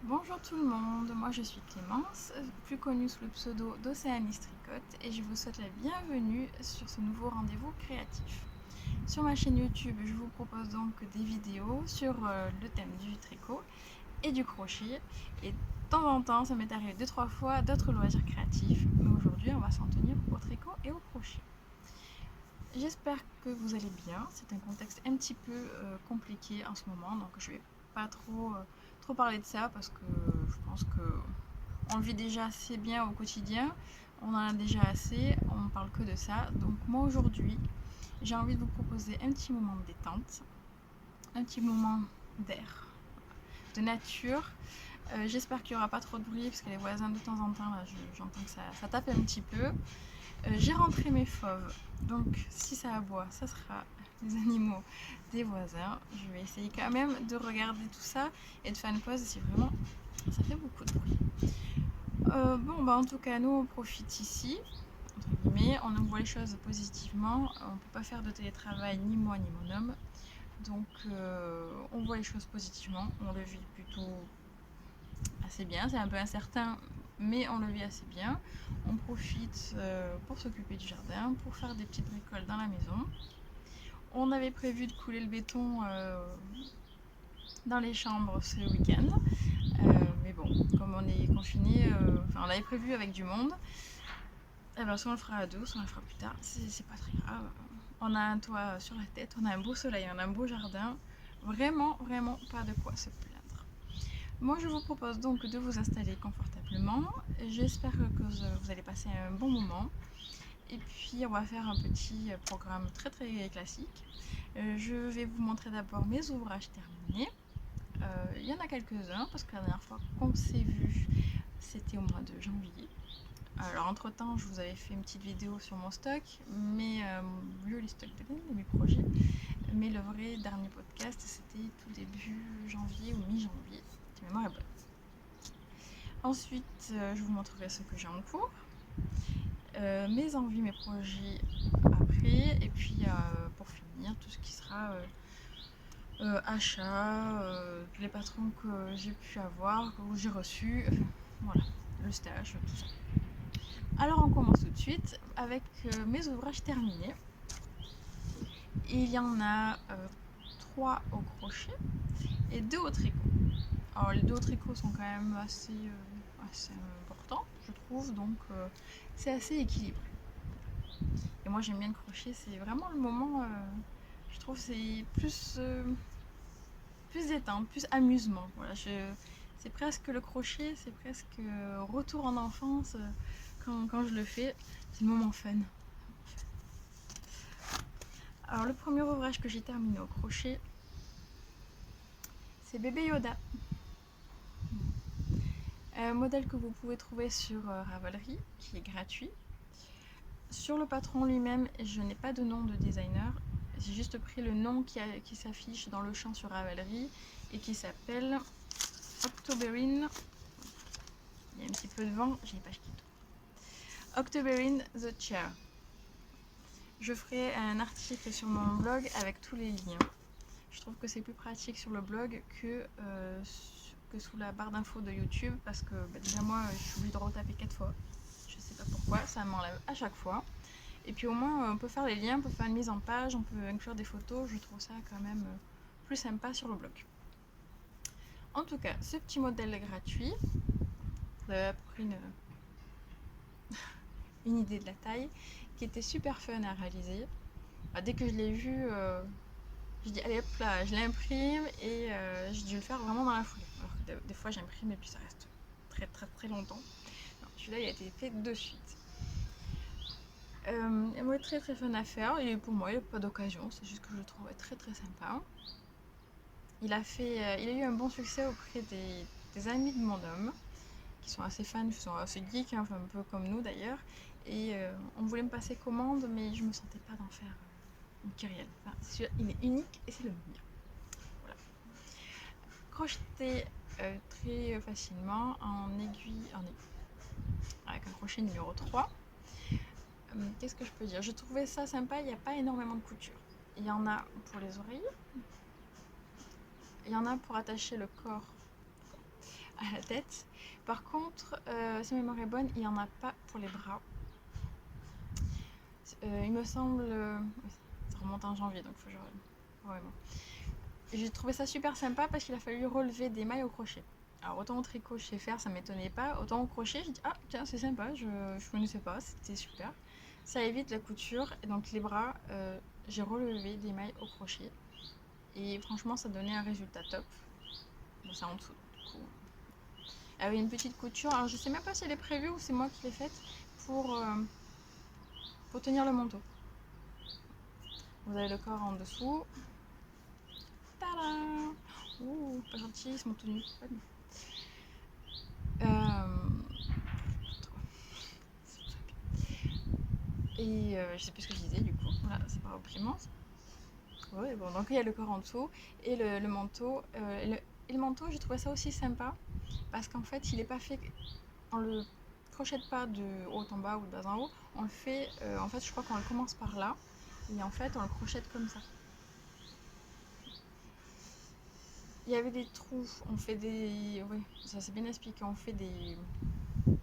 Bonjour tout le monde, moi je suis Clémence, plus connue sous le pseudo d'Océanie Tricote et je vous souhaite la bienvenue sur ce nouveau rendez-vous créatif. Sur ma chaîne YouTube, je vous propose donc des vidéos sur le thème du tricot et du crochet et de temps en temps ça m'est arrivé 2-3 fois d'autres loisirs créatifs, mais aujourd'hui on va s'en tenir au tricot et au crochet. J'espère que vous allez bien, c'est un contexte un petit peu compliqué en ce moment, donc je vais pas trop parler de ça parce que je pense que on le vit déjà assez bien au quotidien, on en a déjà assez, on parle que de ça. Donc moi aujourd'hui, j'ai envie de vous proposer un petit moment de détente, un petit moment d'air, de nature. J'espère qu'il n'y aura pas trop de bruit parce que les voisins de temps en temps, là, j'entends que ça tape un petit peu. J'ai rentré mes fauves, donc si ça aboie, ça sera les animaux des voisins. Je vais essayer quand même de regarder tout ça et de faire une pause si vraiment ça fait beaucoup de bruit. En tout cas, nous on profite ici, entre guillemets, on voit les choses positivement. On ne peut pas faire de télétravail, ni moi ni mon homme, donc on voit les choses positivement, on le vit plutôt assez bien. C'est un peu incertain, mais on le vit assez bien. On profite pour s'occuper du jardin, pour faire des petites bricoles dans la maison. On avait prévu de couler le béton dans les chambres ce week-end. Mais bon, comme on est confiné, on l'avait prévu avec du monde. Et ben, soit on le fera à deux, soit on le fera plus tard. C'est pas très grave. On a un toit sur la tête, on a un beau soleil, on a un beau jardin. Vraiment, vraiment pas de quoi se plaindre. Moi, je vous propose donc de vous installer confortablement. J'espère que vous allez passer un bon moment. Et puis, on va faire un petit programme très très classique. Je vais vous montrer d'abord mes ouvrages terminés. Il y en a quelques-uns parce que la dernière fois qu'on s'est vu, c'était au mois de janvier. Alors entre temps, je vous avais fait une petite vidéo sur mon stock, mais les stocks de mes projets. Mais le vrai dernier podcast, c'était tout début janvier ou mi-janvier, si ma mémoire est bonne. Ensuite, je vous montrerai ce que j'ai en cours, mes envies, mes projets après, et puis pour finir, tout ce qui sera achat, les patrons que j'ai pu avoir, que j'ai reçus, enfin, voilà, le stage, tout ça. Alors on commence tout de suite avec mes ouvrages terminés. Il y en a 3 au crochet et 2 au tricot. Alors les 2 au tricot sont quand même assez importants, je trouve, donc c'est assez équilibré. Et moi j'aime bien le crochet, c'est vraiment le moment, je trouve c'est plus détente, plus amusement. Voilà, c'est presque le crochet, c'est presque retour en enfance quand je le fais, c'est le moment fun. Alors le premier ouvrage que j'ai terminé au crochet, c'est Bébé Yoda. Un modèle que vous pouvez trouver sur Ravelry, qui est gratuit. Sur le patron lui-même, je n'ai pas de nom de designer. J'ai juste pris le nom qui s'affiche dans le champ sur Ravelry et qui s'appelle Octoberine. Il y a un petit peu de vent, j'ai les pages qui tournent. Octoberine the Chair. Je ferai un article sur mon blog avec tous les liens. Je trouve que c'est plus pratique sur le blog que sous la barre d'infos de YouTube parce que déjà moi je suis obligée de retaper 4 fois. Je sais pas pourquoi, ça m'enlève à chaque fois. Et puis au moins on peut faire les liens, on peut faire une mise en page, on peut inclure des photos, je trouve ça quand même plus sympa sur le blog. En tout cas, ce petit modèle gratuit, vous avez à peu près une idée de la taille, qui était super fun à réaliser. Dès que je l'ai vu, je dis allez hop là, je l'imprime et j'ai dû le faire vraiment dans la foulée. Alors que des fois j'imprime et puis ça reste très très très longtemps. Celui-là il a été fait de suite. Moi très très fun à faire et pour moi il n'y a pas d'occasion, c'est juste que je le trouvais très très sympa. Il a eu un bon succès auprès des amis de mon homme qui sont assez fans, qui sont assez geeks, hein, enfin, un peu comme nous d'ailleurs. Et on voulait me passer commande mais je me sentais pas d'en faire une kyrielle. Enfin, il est unique et c'est le mien. Voilà. Crocheté très facilement en aiguille, avec un crochet numéro 3. Qu'est-ce que je peux dire? Je trouvais ça sympa, il n'y a pas énormément de couture. Il y en a pour les oreilles, il y en a pour attacher le corps à la tête. Par contre, si ma mémoire est bonne, il n'y en a pas pour les bras. Il me semble... ça remonte en janvier, donc il faut que je... Vraiment. J'ai trouvé ça super sympa parce qu'il a fallu relever des mailles au crochet. Alors autant au tricot je sais faire, ça m'étonnait pas. Autant au crochet, j'ai dit ah tiens c'est sympa, je connaissais pas, c'était super. Ça évite la couture et donc les bras, j'ai relevé des mailles au crochet et franchement ça donnait un résultat top. Bon c'est en dessous du coup. Elle avait une petite couture, alors je sais même pas si elle est prévue ou c'est moi qui l'ai faite pour tenir le manteau. Vous avez le corps en dessous. Tadam! Ouh, pas gentil, ils sont tenus. Et je sais plus ce que je disais du coup. Voilà, c'est pas repris. Ouais, bon, donc il y a le corps en dessous et le manteau. Et le manteau, j'ai trouvé ça aussi sympa parce qu'en fait, il est pas fait. On le crochette pas de haut en bas ou de bas en haut. On le fait. En fait, je crois qu'on le commence par là et en fait, on le crochette comme ça. Il y avait des trous. On fait des. Oui, ça c'est bien expliqué. On fait des. Non,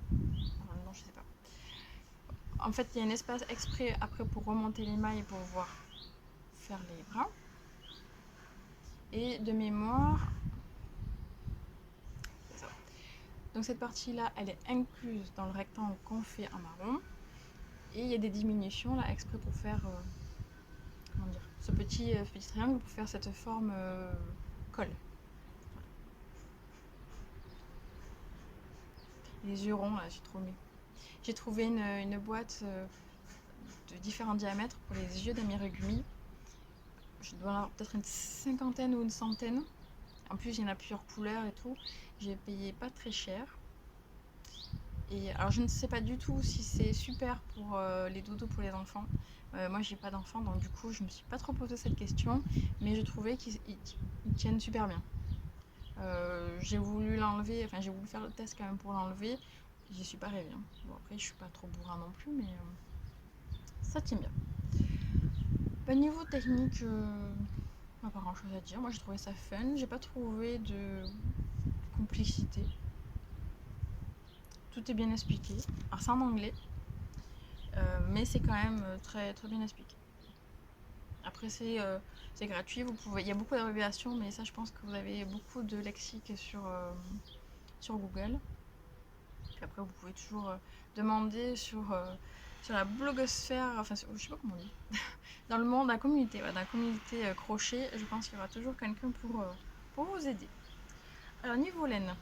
je sais pas. En fait, il y a un espace exprès après pour remonter les mailles et pour pouvoir faire les bras. Et de mémoire, c'est ça. Donc cette partie-là, elle est incluse dans le rectangle qu'on fait en marron. Et il y a des diminutions là exprès pour faire comment dire, ce petit triangle pour faire cette forme colle. Les yeux ronds là, j'ai trop mis. J'ai trouvé une boîte de différents diamètres pour les yeux d'Amigurumi. Je dois en avoir peut-être une cinquantaine ou une centaine. En plus, il y en a plusieurs couleurs et tout. J'ai payé pas très cher. Et alors, je ne sais pas du tout si c'est super pour les dodos pour les enfants. Moi, j'ai pas d'enfants, donc du coup, je me suis pas trop posé cette question. Mais je trouvais qu'ils tiennent super bien. J'ai voulu l'enlever, enfin, j'ai voulu faire le test quand même pour l'enlever. J'y suis pas rêvée. Hein. Bon, après, je suis pas trop bourrin non plus, mais ça tient bien. Niveau technique, pas grand chose à dire. Moi, j'ai trouvé ça fun. J'ai pas trouvé de complexité. Tout est bien expliqué. Alors, c'est en anglais, mais c'est quand même très, très bien expliqué. Après, c'est gratuit. Il y a beaucoup d'abréviations, mais ça, je pense que vous avez beaucoup de lexique sur Google. Puis après, vous pouvez toujours demander sur la blogosphère, enfin, je sais pas comment on dit, dans le monde, la communauté, dans la communauté crochet, je pense qu'il y aura toujours quelqu'un pour vous aider. Alors, niveau laine,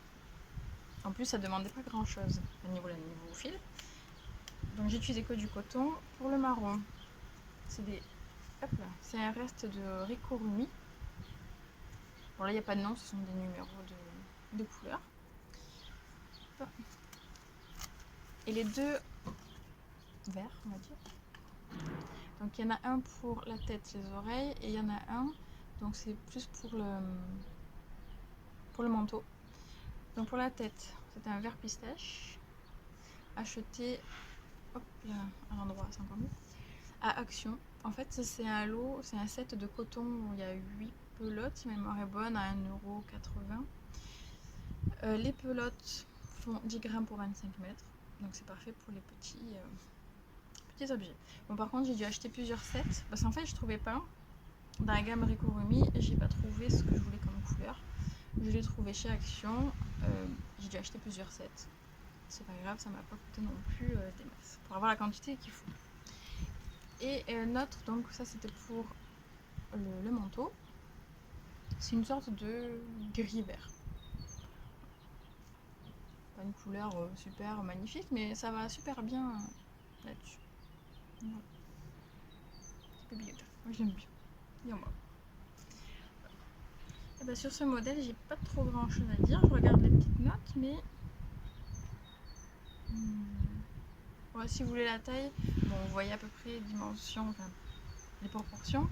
en plus, ça demandait pas grand chose, niveau laine, niveau fil. Donc, j'ai utilisé que du coton. Pour le marron, c'est un reste de Rikorumi. Bon, là, il n'y a pas de nom, ce sont des numéros de couleurs. Et les deux verts, on va dire. Donc, il y en a un pour la tête, les oreilles, et il y en a un, donc c'est plus pour le manteau. Donc, pour la tête, c'est un vert pistache, acheté hop là, à l'endroit, c'est encore mieux, à Action. En fait, c'est un lot, c'est un set de coton où il y a 8 pelotes, si ma mémoire est bonne, à 1,80 €. Les pelotes font 10 grammes pour 25 mètres, donc c'est parfait pour les petits objets. Bon, par contre, j'ai dû acheter plusieurs sets parce qu'en fait, je trouvais pas dans la gamme Rikorumi, j'ai pas trouvé ce que je voulais comme couleur. Je l'ai trouvé chez Action. J'ai dû acheter plusieurs sets. C'est pas grave, ça m'a pas coûté non plus des masses pour avoir la quantité qu'il faut. Et notre, donc ça c'était pour le manteau. C'est une sorte de gris vert. Pas une couleur super magnifique, mais ça va super bien là-dessus. Voilà. C'est bien. Moi j'aime bien. Bien moi. Et bah sur ce modèle, j'ai pas trop grand chose à dire. Je regarde les petites notes, mais ouais, si vous voulez la taille, bon, vous voyez à peu près les dimensions, enfin les proportions.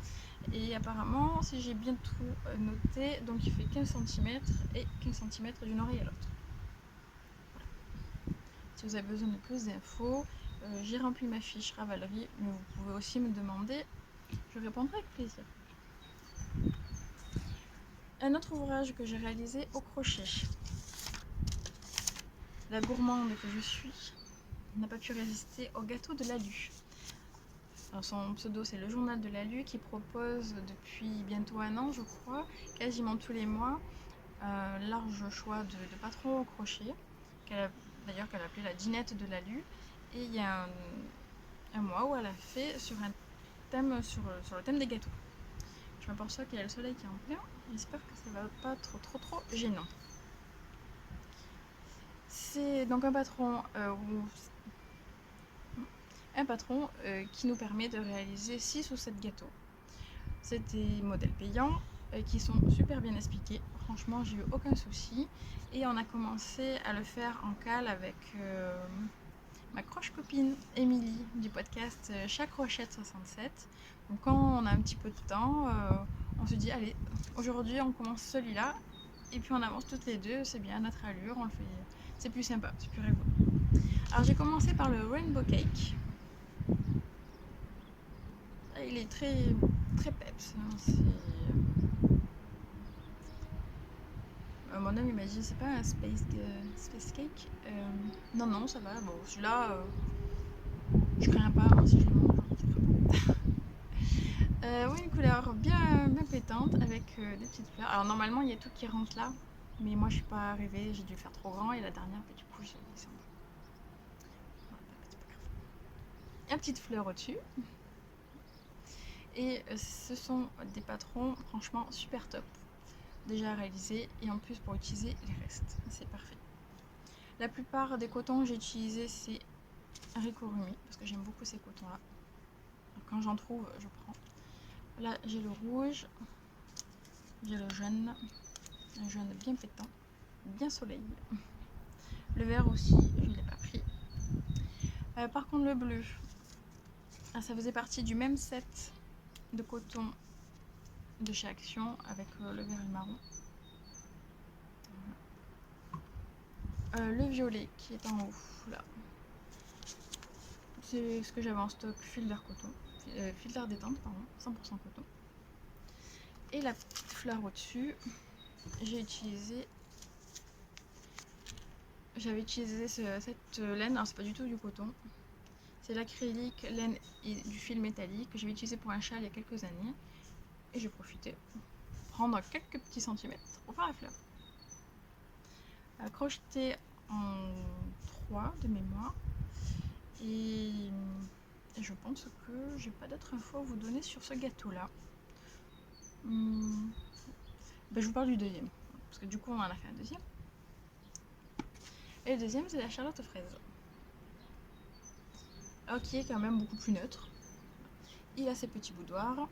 Et apparemment, si j'ai bien tout noté, donc il fait 15 cm et 15 cm d'une oreille à l'autre. Voilà. Si vous avez besoin de plus d'infos, j'ai rempli ma fiche Ravelry, mais vous pouvez aussi me demander, je répondrai avec plaisir. Un autre ouvrage que j'ai réalisé au crochet. la gourmande que je suis n'a pas pu résister au gâteau de Lalu. Alors son pseudo c'est le journal de Lalu qui propose depuis bientôt 1 an je crois, quasiment tous les mois, large choix de patrons au crochet, qu'elle a appelé la dinette de Lalu. Et il y a un mois où elle a fait sur un thème sur le thème des gâteaux. Je m'aperçois qu'il y a le soleil qui est en plein, j'espère que ça va pas être trop gênant. C'est donc un patron qui nous permet de réaliser 6 ou 7 gâteaux. C'est des modèles payants qui sont super bien expliqués. Franchement, j'ai eu aucun souci. Et on a commencé à le faire en cale avec ma croche copine Émilie du podcast Chaque Rochette 67. Donc quand on a un petit peu de temps, on se dit allez, aujourd'hui on commence celui-là. Et puis on avance toutes les deux, c'est bien à notre allure, on le fait. C'est plus sympa, c'est plus rigolo. Alors j'ai commencé par le Rainbow Cake. Il est très peps. Mon homme il m'a dit c'est pas un space cake. Non, ça va. Bon, celui-là, je crains pas si je le mange. Oui, une couleur bien pétante avec des petites fleurs. Alors normalement il y a tout qui rentre là, mais moi je suis pas arrivée, j'ai dû le faire trop grand et la dernière, du coup j'ai descendu. Voilà, c'est pas grave. Il y a une petite fleur au-dessus. Et ce sont des patrons franchement super top, déjà réalisés et en plus pour utiliser les restes, c'est parfait. La plupart des cotons que j'ai utilisés c'est Ricorumi parce que j'aime beaucoup ces cotons là. Quand j'en trouve je prends. Là j'ai le rouge, j'ai le jaune, un jaune bien pétant, bien soleil. Le vert aussi, je ne l'ai pas pris. Par contre le bleu, ça faisait partie du même set de coton de chez Action avec le vert et le marron. Le violet qui est en haut là, c'est ce que j'avais en stock, Fielder coton, Fielder détente pardon, 100% coton. Et la petite fleur au dessus, j'avais utilisé cette laine, alors c'est pas du tout du coton, c'est l'acrylique, laine et du fil métallique que j'avais utilisé pour un châle il y a quelques années et j'ai profité pour prendre quelques petits centimètres pour faire la fleur. Crocheté en 3 de mémoire. Et je pense que j'ai pas d'autres infos à vous donner sur ce gâteau là. Je vous parle du deuxième, parce que du coup on en a fait un deuxième. Et le deuxième c'est la Charlotte aux fraises. Alors qui est quand même beaucoup plus neutre. Il a ses petits boudoirs, donc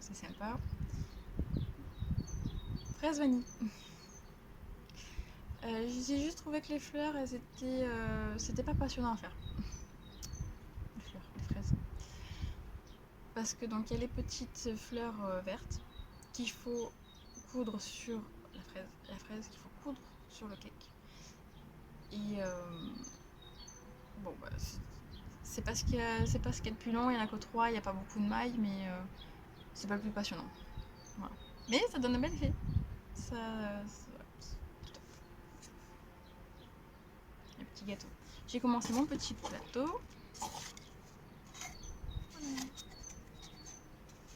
c'est sympa. Fraise vanille. J'ai juste trouvé que les fleurs, c'était pas passionnant à faire. Les fraises. Parce que donc il y a les petites fleurs vertes qu'il faut coudre sur la fraise qu'il faut coudre sur le cake. Et bon bah c'est pas ce qu'il y a de plus long, il y en a que 3, il n'y a pas beaucoup de mailles, mais c'est pas le plus passionnant. Voilà. Mais ça donne un bel effet. Ça, c'est top. Un petit gâteau. J'ai commencé mon petit plateau. Voilà.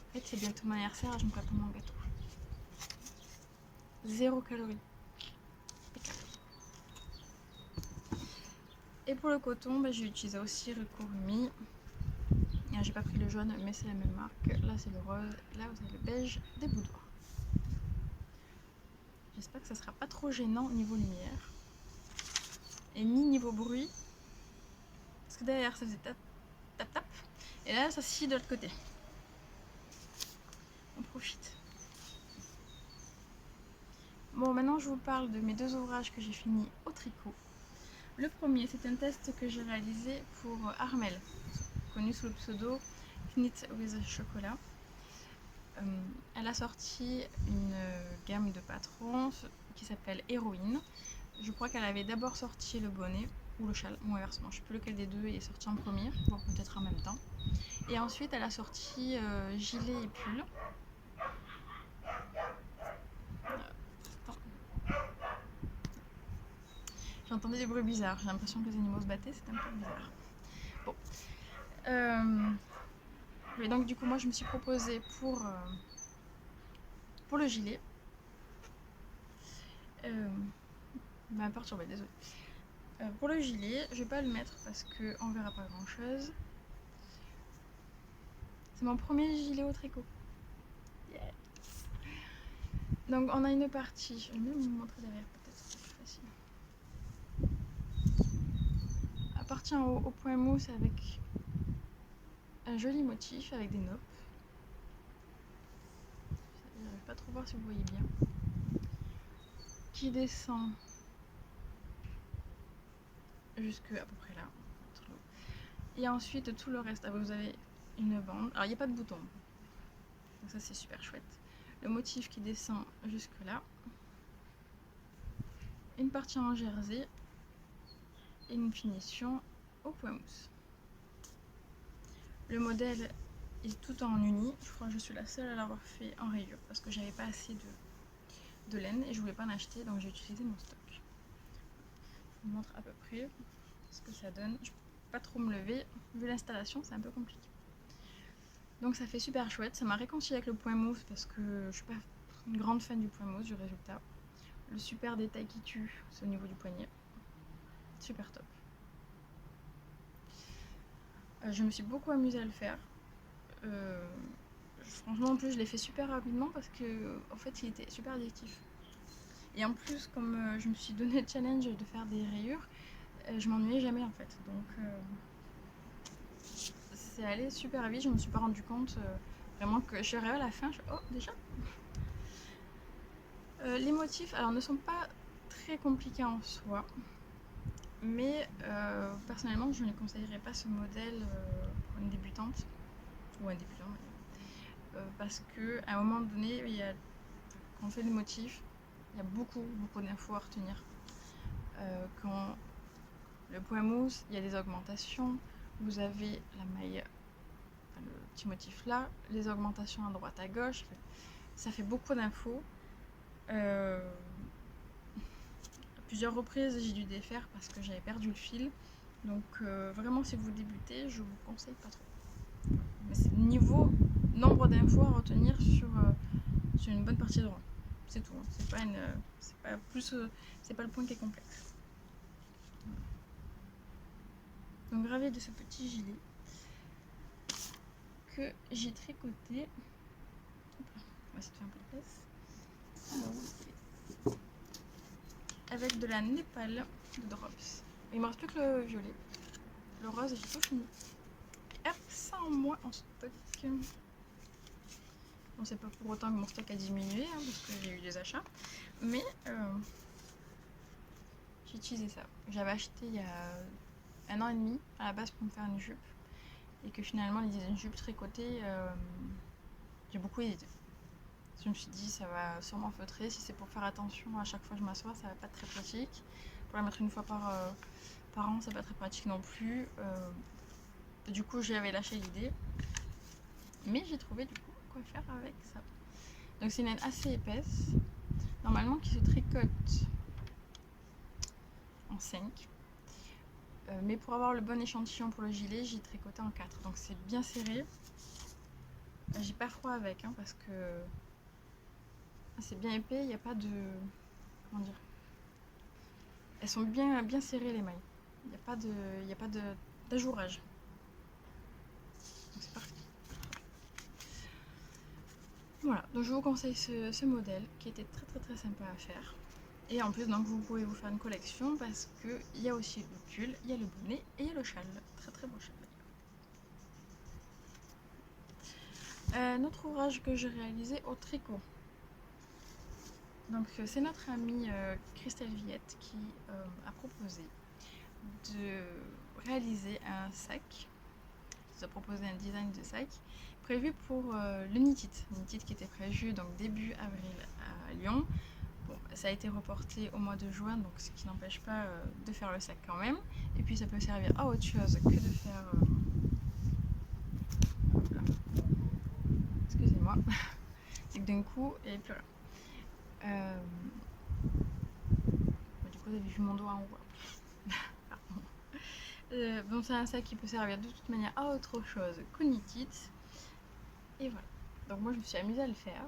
En fait, c'est bientôt mon anniversaire, je me prépare mon gâteau. 0 calories. Et pour le coton, j'ai utilisé aussi Ricorumi. J'ai pas pris le jaune, mais c'est la même marque. Là, c'est le rose. Là, vous avez le beige des boudoirs. J'espère que ça sera pas trop gênant niveau lumière. Et ni niveau bruit. Parce que derrière, ça faisait tap, tap, tap. Et là, ça scie de l'autre côté. On profite. Bon, maintenant, je vous parle de mes 2 ouvrages que j'ai finis au tricot. Le premier, c'est un test que j'ai réalisé pour Armel, connue sous le pseudo Knit with Chocolat. Elle a sorti une gamme de patrons qui s'appelle Héroïne. Je crois qu'elle avait d'abord sorti le bonnet ou le châle, ou inversement, je ne sais plus lequel des deux est sorti en premier, voire peut-être en même temps. Et ensuite, elle a sorti gilet et pull. J'entendais des bruits bizarres, j'ai l'impression que les animaux se battaient, c'était un peu bizarre. Bon. Et donc du coup moi je me suis proposée pour le gilet. M'a perturbée, désolée. Pour le gilet, je vais pas le mettre parce qu'on verra pas grand chose. C'est mon premier gilet au tricot. Yeah. Donc on a une partie, je vais même vous montrer derrière peut-être, c'est plus facile. La partie en haut au point mousse avec un joli motif avec des noppes. J'arrive pas trop voir si vous voyez bien. Qui descend jusque à peu près là. Et ensuite tout le reste, vous avez une bande. Alors il n'y a pas de bouton, donc ça c'est super chouette. Le motif qui descend jusque là. Une partie en jersey et une finition au point mousse. Le modèle est tout en uni. Je crois que je suis la seule à l'avoir fait en rayure parce que j'avais pas assez de laine et je voulais pas en acheter, donc j'ai utilisé mon stock. Je vous montre à peu près ce que ça donne. Je peux pas trop me lever, vu l'installation c'est un peu compliqué. Donc ça fait super chouette, ça m'a réconcilié avec le point mousse parce que je suis pas une grande fan du point mousse, du résultat. Le super détail qui tue, c'est au niveau du poignet. Super top. Je me suis beaucoup amusée à le faire. Franchement en plus je l'ai fait super rapidement parce que en fait il était super addictif. Et en plus comme je me suis donné le challenge de faire des rayures, je m'ennuyais jamais en fait. Donc c'est allé super vite, je me suis pas rendu compte vraiment que je suis arrivée à la fin, oh déjà. Les motifs alors ne sont pas très compliqués en soi, mais personnellement je ne conseillerais pas ce modèle pour une débutante ou un débutant parce que à un moment donné quand on fait des motifs il y a beaucoup d'infos à retenir. Quand le point mousse il y a des augmentations, vous avez la maille, le petit motif là, les augmentations à droite à gauche, ça fait beaucoup d'infos. À plusieurs reprises j'ai dû défaire parce que j'avais perdu le fil, donc vraiment si vous débutez je vous conseille pas trop. Mais c'est niveau nombre d'infos à retenir sur une bonne partie de rang, c'est tout, c'est pas le point qui est complexe. Donc ravie de ce petit gilet que j'ai tricoté. On va essayer de faire un peu de place. Alors, avec de la népal de Drops. Il me reste plus que le violet. Le rose, j'ai tout fini. Et hop, ça en moins en stock. Bon, c'est pas pour autant que mon stock a diminué, hein, parce que j'ai eu des achats. Mais j'ai utilisé ça. J'avais acheté il y a 1 an et demi à la base pour me faire une jupe. Et que finalement, l'idée d'une jupe tricotée, j'ai beaucoup hésité. Je me suis dit, ça va sûrement feutrer. Si c'est pour faire attention à chaque fois que je m'assois, ça va pas être très pratique. Pour la mettre une fois par an, c'est pas très pratique non plus. Du coup, j'avais lâché l'idée. Mais j'ai trouvé du coup quoi faire avec ça. Donc, c'est une laine assez épaisse. Normalement, qui se tricote en 5. Mais pour avoir le bon échantillon pour le gilet, j'ai tricoté en 4. Donc, c'est bien serré. J'ai pas froid avec, hein, parce que c'est bien épais, il n'y a pas de... Comment dire? Elles sont bien serrées les mailles. Il n'y a pas d'ajourage. Donc c'est parfait. Voilà, donc je vous conseille ce modèle qui était très sympa à faire. Et en plus, donc vous pouvez vous faire une collection parce qu'il y a aussi le pull, il y a le bonnet et il y a le châle. Très beau châle. Un autre ouvrage que j'ai réalisé au tricot. Donc c'est notre amie Christelle Villette qui a proposé de réaliser un sac. Elle nous a proposé un design de sac prévu pour le Knit It qui était prévu donc début avril à Lyon. Bon, ça a été reporté au mois de juin, donc ce qui n'empêche pas de faire le sac quand même. Et puis ça peut servir à autre chose que de faire... Excusez-moi. C'est que d'un coup, et puis voilà. Du coup, vous avez vu mon doigt en haut. Pardon. Donc c'est un sac qui peut servir de toute manière à autre chose qu'une knit. Et voilà. Donc moi je me suis amusée à le faire.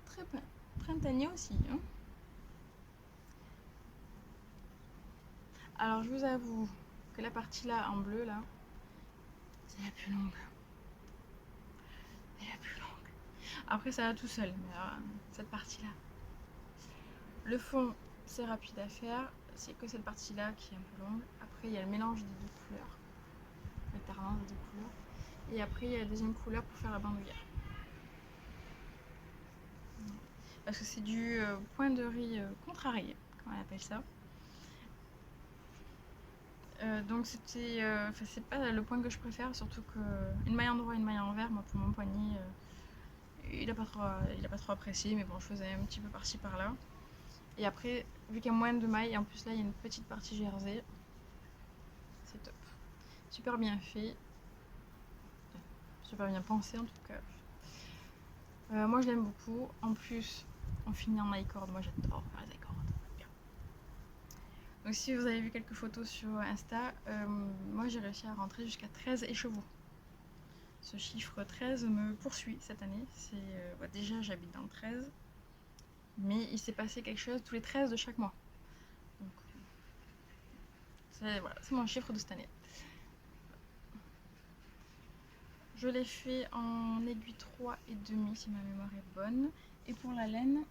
Très printanier aussi. Hein. Alors je vous avoue que la partie là en bleu là, c'est la plus longue. C'est la plus longue. Après ça va tout seul, mais cette partie là. Le fond c'est rapide à faire, c'est que cette partie là qui est un peu longue. Après il y a le mélange des deux couleurs, l'alternance des deux couleurs. Et après il y a la deuxième couleur pour faire la bandoulière. Parce que c'est du point de riz contrarié, comme on appelle ça. Donc c'était, c'est pas le point que je préfère, surtout que une maille en noir et une maille en vert, moi pour mon poignet, il a pas trop apprécié, mais bon je faisais un petit peu par-ci par-là. Et après, vu qu'il y a moins de mailles, en plus là il y a une petite partie jersey, c'est top, super bien fait, super bien pensé en tout cas. Moi je l'aime beaucoup. En plus on finit en i-cord, moi j'adore les i-cords. Donc si vous avez vu quelques photos sur Insta, moi j'ai réussi à rentrer jusqu'à 13 écheveaux. Ce chiffre 13 me poursuit cette année. Déjà j'habite dans le 13, mais il s'est passé quelque chose tous les 13 de chaque mois. Donc c'est mon chiffre de cette année. Je l'ai fait en aiguille 3,5 si ma mémoire est bonne. Et pour la laine,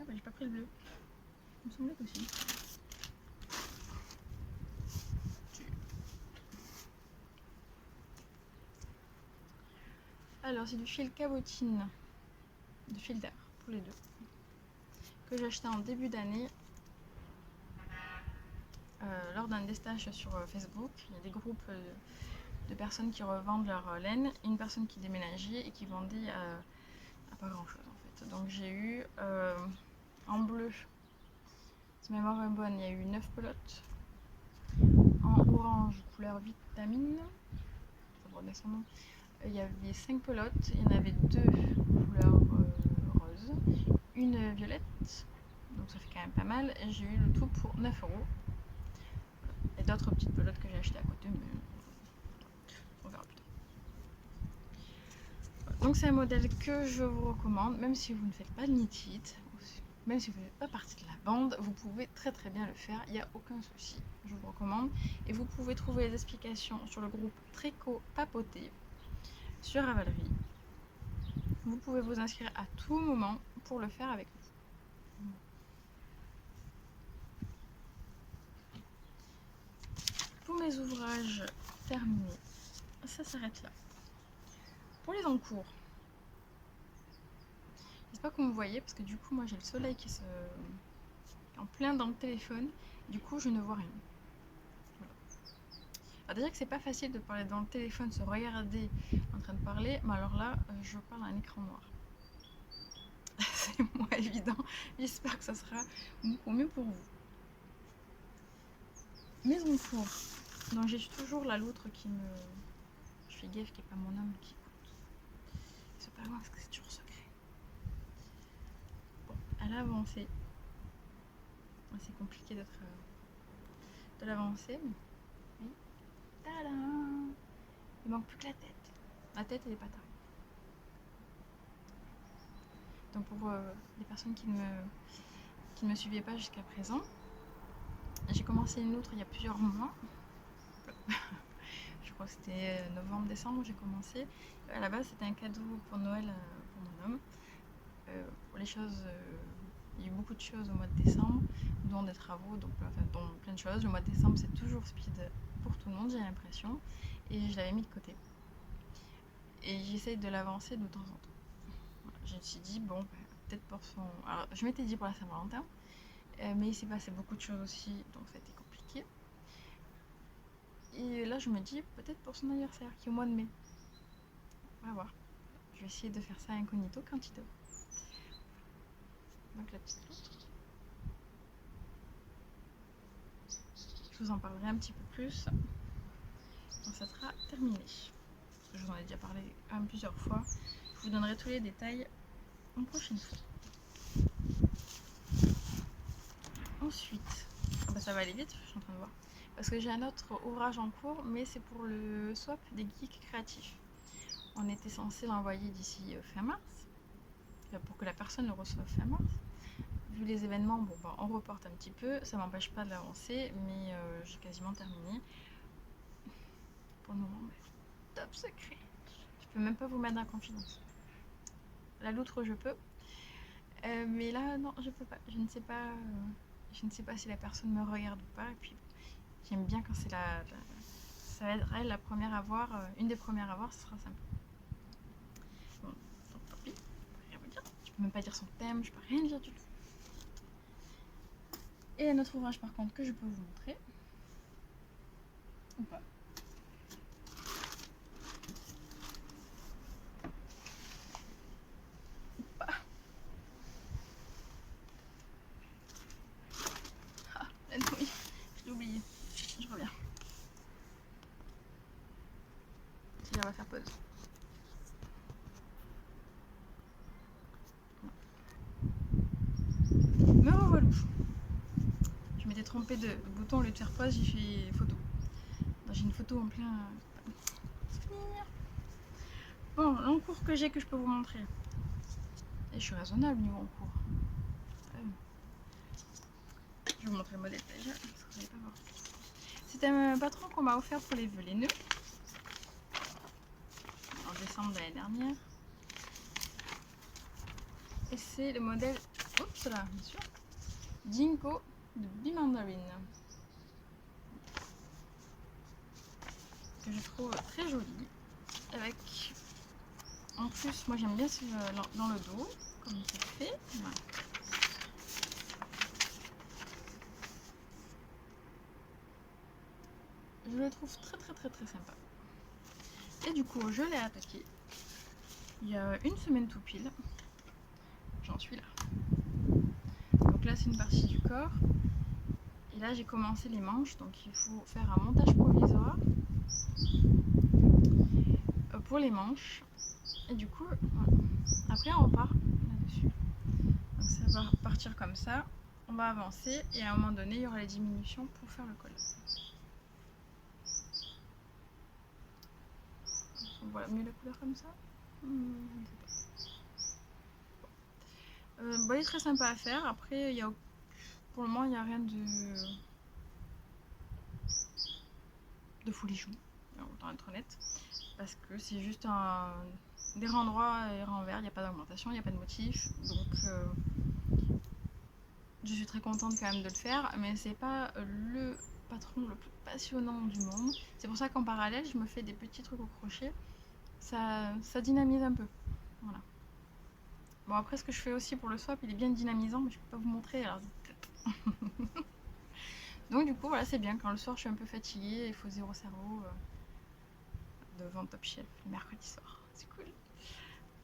j'ai pas pris le bleu. Il me semblait que si. Alors c'est du fil cabotine, de fil d'air pour les deux, que j'ai acheté en début d'année lors d'un destage sur Facebook. Il y a des groupes de personnes qui revendent leur laine, et une personne qui déménageait et qui vendait à pas grand chose en fait. Donc j'ai eu en bleu, si ma mémoire est bonne, il y a eu 9 pelotes, en orange couleur vitamine, ça me remet son nom. Il y avait 5 pelotes, il y en avait 2 couleurs rose, une violette, donc ça fait quand même pas mal, et j'ai eu le tout pour 9 €. Et d'autres petites pelotes que j'ai achetées à côté, mais on verra plus tard. Donc c'est un modèle que je vous recommande, même si vous ne faites pas de knit, même si vous ne faites pas partie de la bande, vous pouvez très bien le faire, il n'y a aucun souci, je vous recommande. Et vous pouvez trouver les explications sur le groupe Tricot Papoté sur Ravelry. Vous pouvez vous inscrire à tout moment pour le faire avec nous. Pour mes ouvrages terminés, ça s'arrête là. Pour les encours, j'espère que vous me voyez parce que du coup moi j'ai le soleil qui est en plein dans le téléphone, du coup je ne vois rien. Voilà. Alors déjà que c'est pas facile de parler dans le téléphone, se regarder en train de parler, mais alors là je parle à un écran noir. C'est moins évident, j'espère que ça sera beaucoup mieux pour vous. Mes encours, donc j'ai toujours la loutre qui me... Je fais gaffe qu'il n'y ait pas mon homme qui écoute. C'est pas loin parce que c'est toujours secret. Bon, à l'avancée, c'est compliqué de l'avancer, mais oui. Tadam! Il manque plus que la tête. La tête et les patins. Donc pour les personnes qui ne me suivaient pas jusqu'à présent, j'ai commencé une loutre il y a plusieurs mois. Je crois que c'était novembre-décembre où j'ai commencé. À la base c'était un cadeau pour Noël pour mon homme. Pour les choses, il y a eu beaucoup de choses au mois de décembre, dont des travaux, dont plein de choses. Le mois de décembre c'est toujours speed pour tout le monde, j'ai l'impression, et je l'avais mis de côté. Et j'essaye de l'avancer de temps en temps. Voilà, je me suis dit, bon, peut-être pour son... Alors, je m'étais dit pour la Saint-Valentin, mais il s'est passé beaucoup de choses aussi, donc ça a été compliqué. Et là, je me dis, peut-être pour son anniversaire, qui est au mois de mai. On va voir. Je vais essayer de faire ça incognito quand il dort. Donc la petite loutre. Je vous en parlerai un petit peu plus quand ça sera terminé. Je vous en ai déjà parlé plusieurs fois. Je vous donnerai tous les détails une prochaine fois. Ensuite, ça va aller vite, je suis en train de voir. Parce que j'ai un autre ouvrage en cours, mais c'est pour le swap des geeks créatifs. On était censé l'envoyer d'ici fin mars, pour que la personne le reçoive fin mars. Vu les événements, on reporte un petit peu, ça m'empêche pas de l'avancer, mais j'ai quasiment terminé. Pour le moment, top secret. Je peux même pas vous mettre en confidence. La loutre, je peux. Mais là, non, je peux pas. Je ne sais pas si la personne me regarde ou pas. Et puis, j'aime bien quand c'est ça va être elle la première à voir, une des premières à voir, ce sera sympa. Bon, donc tant pis, je peux rien vous dire. Je peux même pas dire son thème, je peux rien dire du tout. Et un autre ouvrage par contre que je peux vous montrer. Ou pas. Ou pas. Ah, la nouille, je l'ai oublié. Je reviens. Si elle va faire pause. Me revoilou. Je m'étais trompée de bouton, au lieu de faire pause, j'ai fait photo. J'ai une photo en plein souvenir. Bon, l'encours que j'ai que je peux vous montrer. Et je suis raisonnable niveau encours. Je vais vous montrer le modèle déjà, parce que vous n'allez pas voir. C'est un patron qu'on m'a offert pour les vœux, les nœuds. En décembre de l'année dernière. Et c'est le modèle, oups là, bien sûr, Jinko de Bimandarine. Que je trouve très joli. Avec, en plus, moi j'aime bien dans le dos, comme c'est fait. Voilà. Je le trouve très sympa. Et du coup, je l'ai attaqué il y a une semaine tout pile. J'en suis là. Donc là, c'est une partie du corps. Et là, j'ai commencé les manches. Donc il faut faire un montage provisoire pour les manches. Et du coup, voilà. Après, on repart là-dessus. Donc ça va partir comme ça. On va avancer. Et à un moment donné, il y aura les diminutions pour faire le col. On voit mieux la couleur comme ça. Je ne sais pas. Il est très sympa à faire. Après, pour le moment, il n'y a rien de folichon, autant être honnête. Parce que c'est juste des rangs droits et rangs verts. Il n'y a pas d'augmentation, il n'y a pas de motif. Donc, je suis très contente quand même de le faire. Mais c'est pas le patron le plus passionnant du monde. C'est pour ça qu'en parallèle, je me fais des petits trucs au crochet. Ça dynamise un peu. Voilà. Bon, après, ce que je fais aussi pour le swap, il est bien dynamisant, mais je peux pas vous montrer. Alors... Donc, du coup, voilà, c'est bien. Quand le soir, je suis un peu fatiguée, il faut zéro cerveau devant Top Chef le mercredi soir. C'est cool.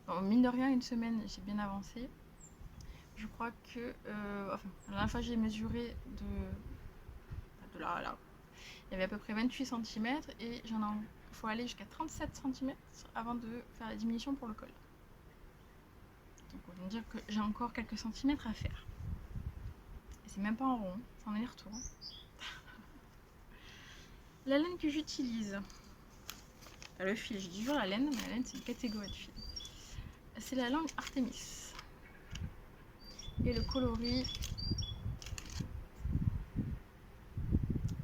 Bon, mine de rien, une semaine, j'ai bien avancé. Je crois que... la dernière fois, j'ai mesuré de là à là. Il y avait à peu près 28 cm et il faut aller jusqu'à 37 cm avant de faire la diminution pour le col. Donc on va dire que j'ai encore quelques centimètres à faire. Et c'est même pas en rond, c'est en aller-retour. La laine que j'utilise, le fil, je dis toujours la laine, mais la laine c'est une catégorie de fil. C'est la langue Artemis. Et le coloris,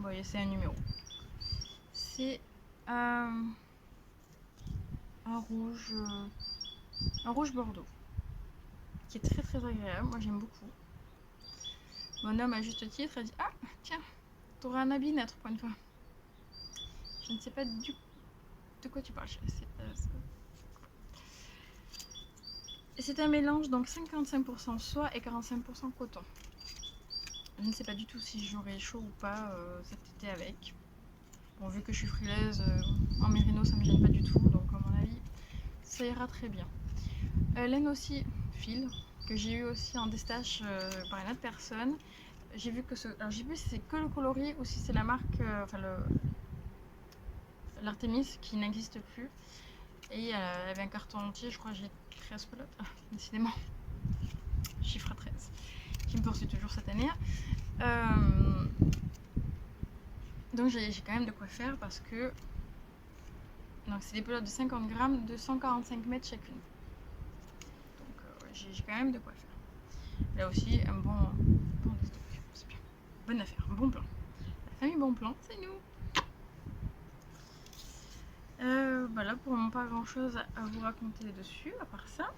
bon, c'est un numéro. C'est un rouge bordeaux, qui est très agréable. Moi j'aime beaucoup. Mon homme, à juste titre, a dit: ah tiens, t'auras un habit naître pour une fois. Je ne sais pas de quoi tu parles. C'est un mélange, donc 55% soie et 45% coton. Je ne sais pas du tout si j'aurai chaud ou pas cet été avec. Bon, vu que je suis frileuse, en mérino ça me gêne pas du tout, donc à mon avis ça ira très bien. Laine aussi, fil, que j'ai eu aussi en déstache par une autre personne. J'ai vu que alors j'ai vu si c'est que le coloris ou si c'est la marque, l'Artemis qui n'existe plus. Et il y avait un carton entier, je crois que j'ai 13 pelotes, décidément, chiffre 13, qui me poursuit toujours cette année. Donc j'ai quand même de quoi faire parce que donc c'est des pelotes de 50 grammes de 145 mètres chacune. Donc j'ai quand même de quoi faire. Là aussi un bon stock, c'est bien. Bonne affaire, bon plan. La famille Bon Plan, c'est nous. Là pour moi pas grand chose à vous raconter dessus à part ça.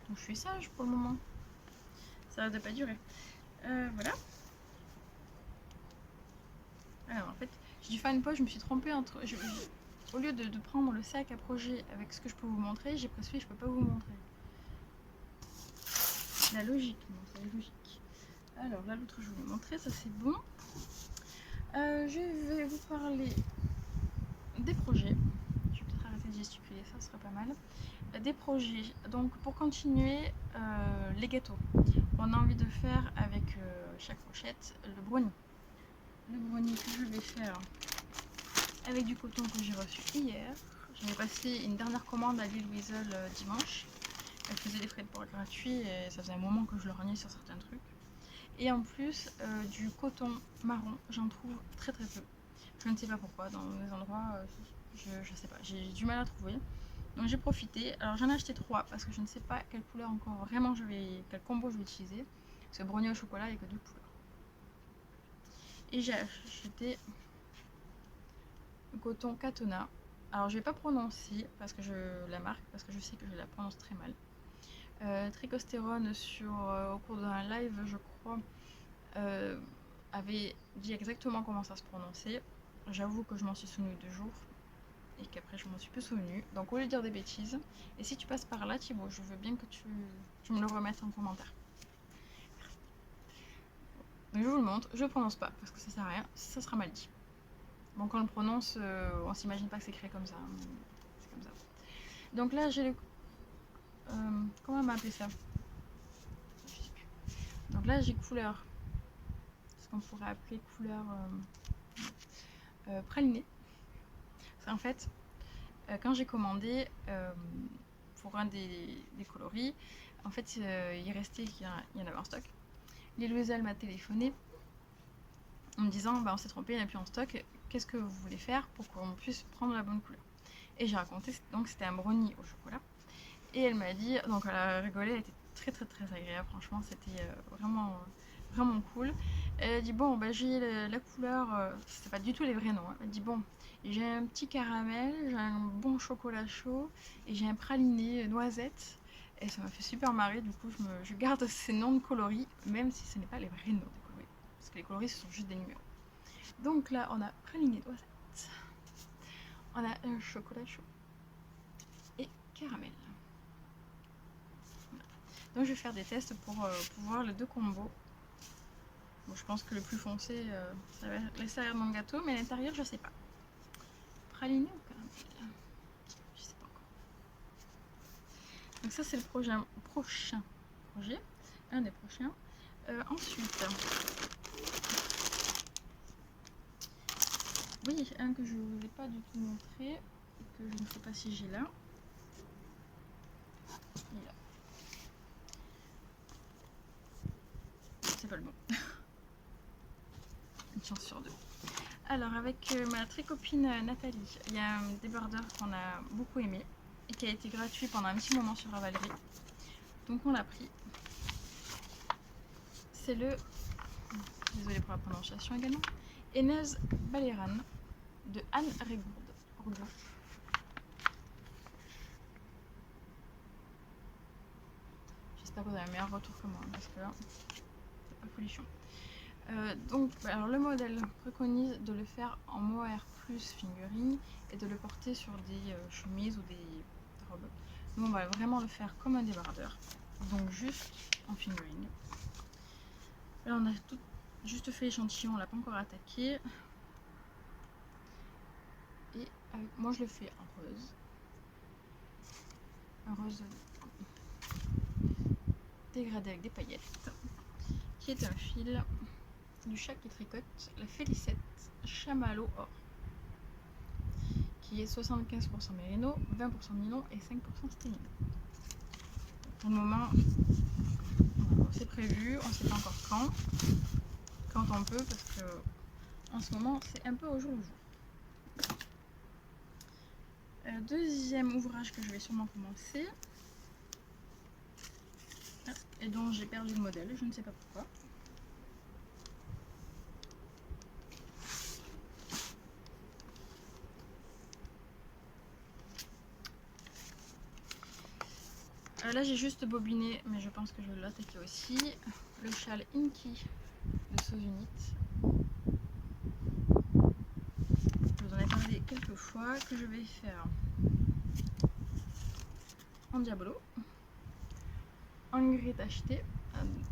Donc je suis sage pour le moment. Ça risque de pas durer. Voilà. Alors en fait, j'ai dû faire une pause, je me suis trompée entre. Au lieu de prendre le sac à projet avec ce que je peux vous montrer, j'ai presque je peux pas vous montrer. La logique, non, c'est la logique. Alors là, l'autre je vous l'ai montré, ça c'est bon. Je vais vous parler des projets. Je vais peut-être arrêter de gesticuler, ça serait pas mal. Des projets. Donc pour continuer, les gâteaux. On a envie de faire avec chaque pochette le brownie. Le brownie que je vais faire avec du coton que j'ai reçu hier. J'avais passé une dernière commande à Lille Weasel dimanche. Elle faisait des frais de port gratuits et ça faisait un moment que je le reniais sur certains trucs. Et en plus du coton marron, j'en trouve très très peu. Je ne sais pas pourquoi, dans des endroits, je sais pas, j'ai du mal à trouver. Donc j'ai profité. Alors j'en ai acheté 3 parce que je ne sais pas quelle couleur encore vraiment quel combo je vais utiliser. Parce que brownie au chocolat il n'y a que 2 couleurs. Et j'ai acheté le coton Katona. Alors je vais pas prononcer parce que la marque parce que je sais que je la prononce très mal. Tricostérone au cours d'un live je crois avait dit exactement comment ça se prononçait. J'avoue que je m'en suis souvenue 2 jours et qu'après je m'en suis plus souvenue. Donc au lieu de dire des bêtises, et si tu passes par là Thibaut, je veux bien que tu me le remettes en commentaire. Donc je vous le montre, je le prononce pas parce que ça sert à rien, ça sera mal dit. Bon quand on le prononce, on s'imagine pas que c'est écrit comme ça. C'est comme ça. Donc là j'ai le... comment on m'a appelé ça? Je sais plus. Donc là j'ai couleur, ce qu'on pourrait appeler couleur pralinée. En fait, quand j'ai commandé pour un des coloris, en fait il restait qu'il y en avait en stock. Lille Weasel m'a téléphoné en me disant bah, on s'est trompé, il n'y en a plus en stock, qu'est-ce que vous voulez faire pour qu'on puisse prendre la bonne couleur? Et j'ai raconté, donc c'était un brownie au chocolat. Et elle m'a dit, donc elle a rigolé, elle était très très très agréable, franchement c'était vraiment vraiment cool. Elle a dit bon bah j'ai la couleur, c'était pas du tout les vrais noms, hein. Elle a dit bon j'ai un petit caramel, j'ai un bon chocolat chaud et j'ai un praliné noisette. Et ça m'a fait super marrer, du coup je garde ces noms de coloris, même si ce n'est pas les vrais noms des coloris. Parce que les coloris ce sont juste des numéros. Donc là on a praliné noisette, on a un chocolat chaud et caramel. Donc je vais faire des tests pour voir les 2 combos. Bon, je pense que le plus foncé, ça va être l'extérieur de mon gâteau, mais l'intérieur, je sais pas. Praliné ou caramel? Je sais pas encore. Donc ça, c'est le prochain projet. Un des prochains. Ensuite, oui, un que je ne vous ai pas du tout montré, et que je ne sais pas si j'ai là. Il est là. C'est pas le bon. Une chance sur 2. Alors avec ma très copine Nathalie, il y a un débardeur qu'on a beaucoup aimé et qui a été gratuit pendant un petit moment sur Ravelry. Donc on l'a pris. C'est le, désolée pour la prononciation également, Enez Baleran de Anne Regourd. J'espère que vous avez un meilleur retour que moi parce que là c'est pas folichon. Donc alors le modèle préconise de le faire en mohair plus fingering et de le porter sur des chemises ou des robes. Nous on va vraiment le faire comme un débardeur, donc juste en fingering. Là on a juste fait l'échantillon, on l'a pas encore attaqué. Et moi je le fais en rose. Un rose dégradé avec des paillettes, qui est un fil du chat qui tricote, la Félicette Chamallow Or, qui est 75% mérino, 20% nylon et 5% sténine. Pour le moment, c'est prévu, on sait pas encore quand on peut, parce que en ce moment c'est un peu au jour le jour. Deuxième ouvrage que je vais sûrement commencer, et dont j'ai perdu le modèle, je ne sais pas pourquoi. Là j'ai juste bobiné, mais je pense que je vais l'attaquer aussi. Le châle Inky de Sozunit. Je vous en ai parlé quelques fois, que je vais faire en diabolo, en gris tacheté.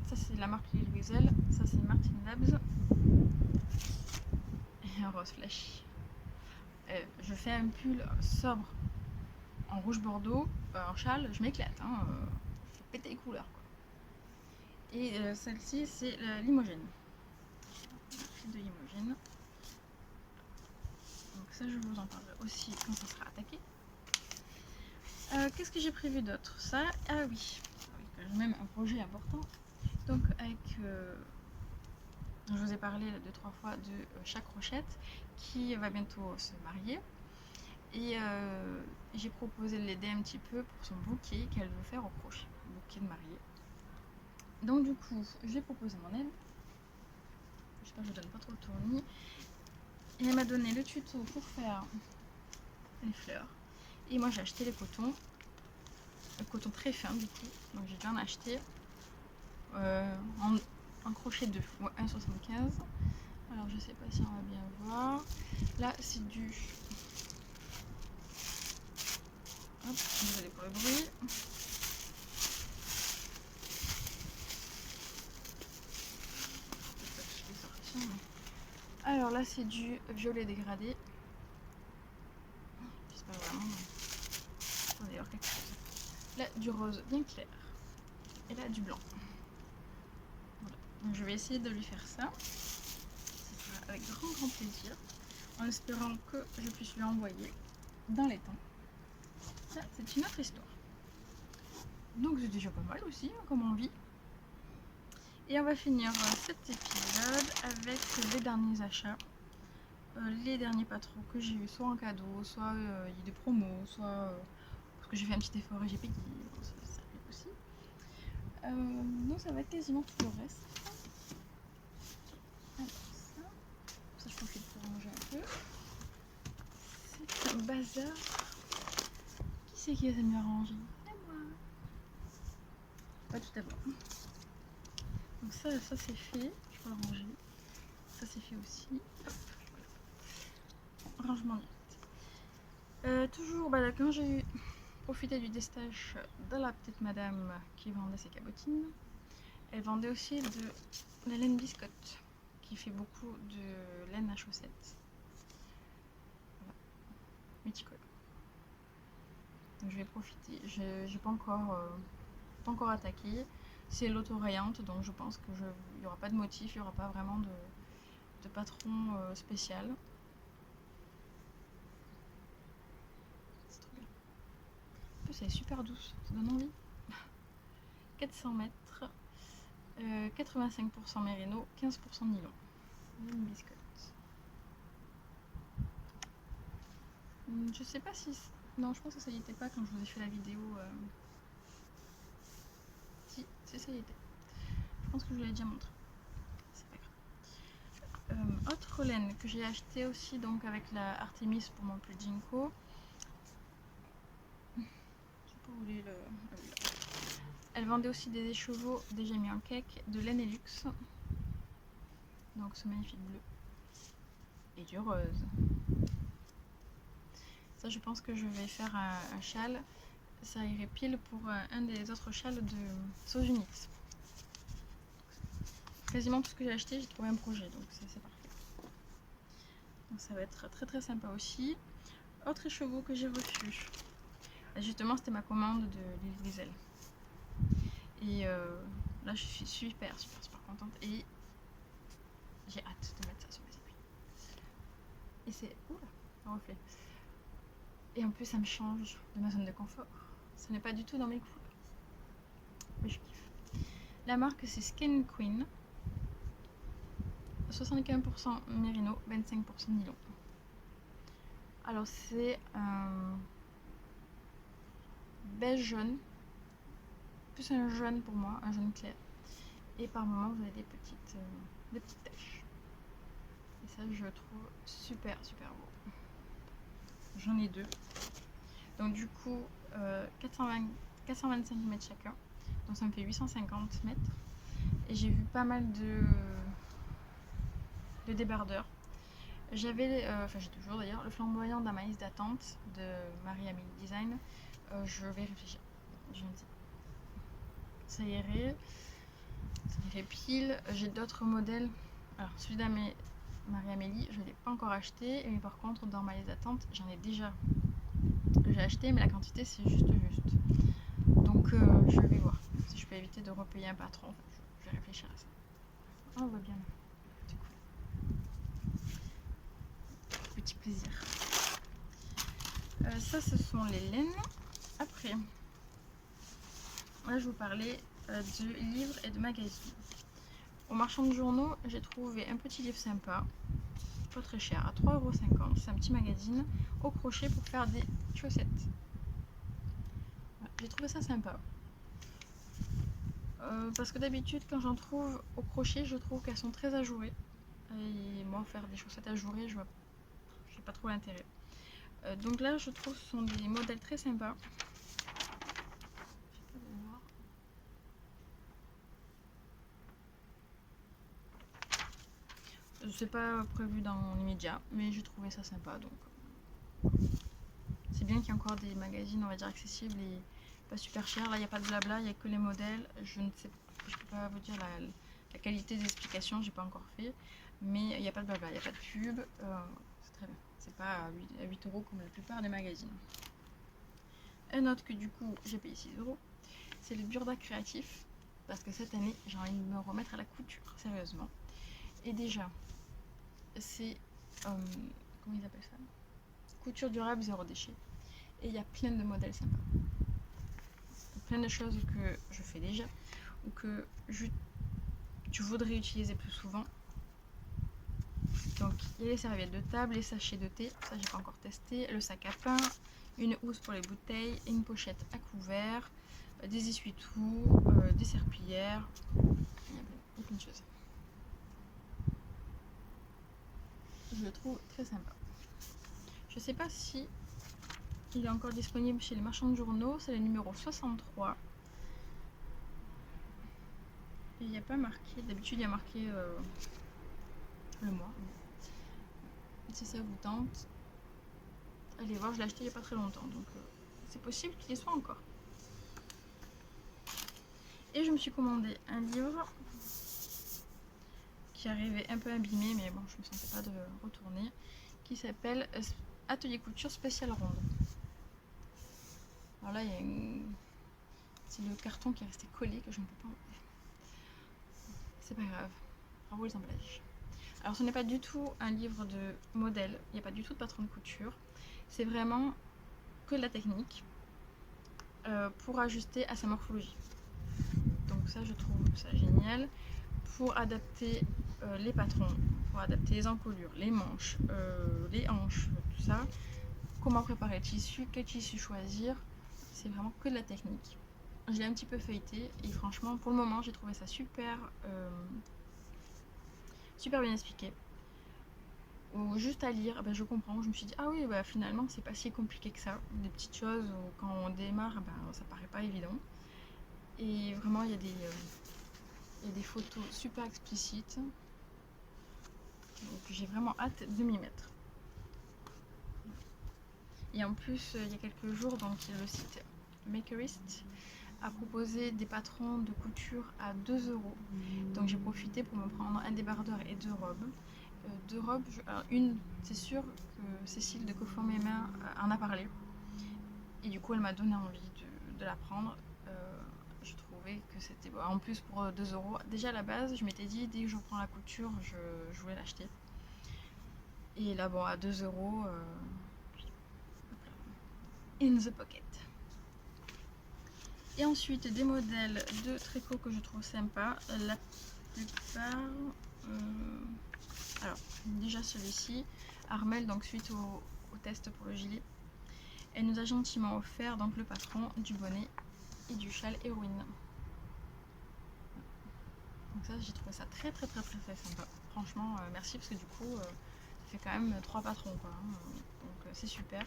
Ça c'est la marque Lily Weasel, ça c'est Martin Labs, et un rose flash. Je fais un pull sobre en rouge bordeaux, en châle, je m'éclate, hein, je fais péter les couleurs quoi. Et celle-ci c'est l'Imogène, de l'Imogène. Donc ça je vous en parlerai aussi quand ça sera attaqué. Qu'est-ce que j'ai prévu d'autre? Ça, ah oui, j'ai même un projet important. Donc avec, je vous ai parlé 2-3 fois de Chaque Rochette qui va bientôt se marier. Et j'ai proposé de l'aider un petit peu pour son bouquet qu'elle veut faire au crochet, bouquet de mariée. Donc du coup, j'ai proposé mon aide. J'espère que je ne donne pas trop de tournis. Et elle m'a donné le tuto pour faire les fleurs. Et moi j'ai acheté les cotons. Le coton très fin du coup. Donc j'ai dû en acheter en crochet 2 ou 1,75. Alors je sais pas si on va bien voir. Là c'est du... Hop, désolé pour le bruit. Alors là c'est du violet dégradé. J'espère vraiment. Attendez, alors quelque chose. Là du rose bien clair. Et là du blanc. Voilà. Donc je vais essayer de lui faire ça. Ce sera avec grand plaisir. En espérant que je puisse lui envoyer dans les temps. Ça c'est une autre histoire. Donc c'est déjà pas mal aussi hein, comme on vit. Et on va finir cet épisode avec les derniers achats. Les derniers patrons que j'ai eu, soit en cadeau, soit il y a des promos, soit parce que j'ai fait un petit effort et j'ai payé, ça arrive aussi. Donc ça va être quasiment tout le reste. Alors ça je profite pour ranger un peu. C'est un bazar. Qui c'est qui a mieux ranger? C'est moi. Pas tout d'abord. Donc ça c'est fait, je peux le ranger. Ça c'est fait aussi. Hop. Rangement direct. Toujours quand j'ai profité du déstache de la petite madame qui vendait ses cabotines, elle vendait aussi de la laine biscotte qui fait beaucoup de laine à chaussettes. Voilà. Multicolore. Donc je vais profiter. J'ai pas encore attaqué. C'est l'auto-rayante donc je pense que il n'y aura pas de motif, il n'y aura pas vraiment de patron spécial. C'est super douce, ça donne envie. 400 mètres, 85% mérino, 15% nylon. Une biscotte. Je sais pas si... Non, je pense que ça y était pas quand je vous ai fait la vidéo. Si, ça y était. Je pense que je vous l'ai déjà montré. C'est pas grave. Autre laine que j'ai acheté aussi donc avec la Artemis pour mon pull Jinko. Elle vendait aussi des écheveaux déjà mis en cake, de laine Elux. Donc ce magnifique bleu. Et du rose. Ça je pense que je vais faire un châle. Ça irait pile pour un des autres châles de Sozunit. Quasiment tout ce que j'ai acheté, j'ai trouvé un projet, donc c'est parfait. Donc ça va être très sympa aussi. Autre écheveau que j'ai reçu. Justement, c'était ma commande de Lily Weasel. Et là, je suis super contente. Et j'ai hâte de mettre ça sur mes aiguilles. Et c'est... Oula, un reflet. Et en plus, ça me change de ma zone de confort. Ce n'est pas du tout dans mes couleurs. Mais je kiffe. La marque c'est Skin Queen. 75% mérino, 25% nylon. Alors c'est un beige jaune, plus un jaune pour moi, un jaune clair. Et par moments vous avez des petites taches. Et ça je trouve super beau. J'en ai deux. Donc du coup 425 mètres chacun. Donc ça me fait 850 mètres. Et j'ai vu pas mal de débardeurs. J'avais, j'ai toujours d'ailleurs, le flamboyant d'un maïs d'attente de Marie-Amélie Design. Je vais réfléchir. Je ne sais pas. Ça irait pile. J'ai d'autres modèles. Alors celui de Marie-Amélie, je ne l'ai pas encore acheté. Mais par contre, dans ma liste d'attente, j'en ai déjà. J'ai acheté, mais la quantité c'est juste. Donc je vais voir si je peux éviter de repayer un patron. Enfin, je vais réfléchir à ça. Oh, on voit bien. C'est cool. Petit plaisir. Ça, ce sont les laines. Après, là, je vous parlais de livres et de magazines. Au marchand de journaux, j'ai trouvé un petit livre sympa, pas très cher, à 3,50 €. C'est un petit magazine au crochet pour faire des chaussettes. J'ai trouvé ça sympa. Parce que d'habitude, quand j'en trouve au crochet, je trouve qu'elles sont très ajourées. Et moi, faire des chaussettes ajourées, je n'ai pas trop l'intérêt. Donc là, je trouve que ce sont des modèles très sympas. C'est pas prévu dans l'immédiat, mais j'ai trouvé ça sympa. Donc c'est bien qu'il y ait encore des magazines, on va dire, accessibles et pas super chers. Là, il n'y a pas de blabla, il n'y a que les modèles. Je ne sais, je peux pas vous dire la qualité des explications, j'ai pas encore fait. Mais il n'y a pas de blabla, il n'y a pas de pub. C'est très bien. C'est pas à 8 € comme la plupart des magazines. Un autre que du coup j'ai payé 6 €, c'est le Burda Créatif. Parce que cette année, j'ai envie de me remettre à la couture, sérieusement. Et déjà, c'est comment ils appellent ça, couture durable zéro déchet, et il y a plein de modèles sympas, plein de choses que je fais déjà ou que tu voudrais utiliser plus souvent. Donc il y a les serviettes de table, les sachets de thé, ça j'ai pas encore testé, le sac à pain, une housse pour les bouteilles, une pochette à couvert, des essuie-tout, des serpillières, il y a plein de choses. Je le trouve très sympa. Je sais pas si il est encore disponible chez les marchands de journaux, c'est le numéro 63. Et il n'y a pas marqué, d'habitude il y a marqué le mois. Si ça vous tente, allez voir, je l'ai acheté il n'y a pas très longtemps, donc c'est possible qu'il y soit encore. Et je me suis commandé un livre qui arrivait un peu abîmé, mais bon, je ne me sentais pas de retourner, qui s'appelle Atelier couture spécial ronde. Alors là, il y a c'est le carton qui est resté collé que je ne peux pas enlever. C'est pas grave, bravo les emballages. Alors ce n'est pas du tout un livre de modèle, il n'y a pas du tout de patron de couture, c'est vraiment que de la technique pour ajuster à sa morphologie. Donc ça je trouve ça génial, pour adapter les patrons, pour adapter les encolures, les manches, les hanches, tout ça, comment préparer le tissu, quel tissu choisir, c'est vraiment que de la technique. Je l'ai un petit peu feuilleté et franchement pour le moment j'ai trouvé ça super bien expliqué. Ou juste à lire, je comprends, je me suis dit ah oui finalement c'est pas si compliqué que ça, des petites choses où quand on démarre ça paraît pas évident. Et vraiment il y a des photos super explicites, donc j'ai vraiment hâte de m'y mettre. Et en plus il y a quelques jours, donc le site Makerist a proposé des patrons de couture à 2 €, donc j'ai profité pour me prendre un débardeur et deux robes. Alors une, c'est sûr que Cécile de Coiffons Mes Mains en a parlé et du coup elle m'a donné envie de la prendre. Je trouvais que c'était en plus pour 2 €. Déjà à la base je m'étais dit dès que je reprends la couture je voulais l'acheter, et là bon à 2 €, in the pocket. Et ensuite des modèles de tricot que je trouve sympa. La plupart... alors déjà celui-ci, Armel, donc suite au test pour le gilet, elle nous a gentiment offert donc le patron du bonnet et du châle héroïne. Donc ça, j'ai trouvé ça très sympa. Franchement, merci, parce que du coup, ça fait quand même 3 patrons, quoi, hein. Donc c'est super.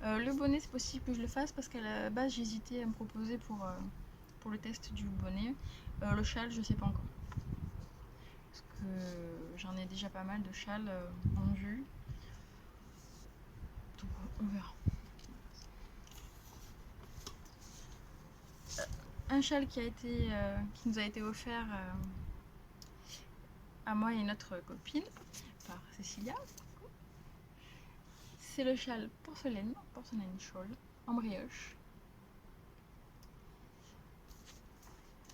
Le bonnet, c'est possible que je le fasse parce qu'à la base, j'hésitais à me proposer pour le test du bonnet. Le châle, je sais pas encore. Parce que j'en ai déjà pas mal de châles en vue. Donc on verra. Un châle qui nous a été offert à moi et notre copine par Cécilia. C'est le châle porcelaine shawl en brioche.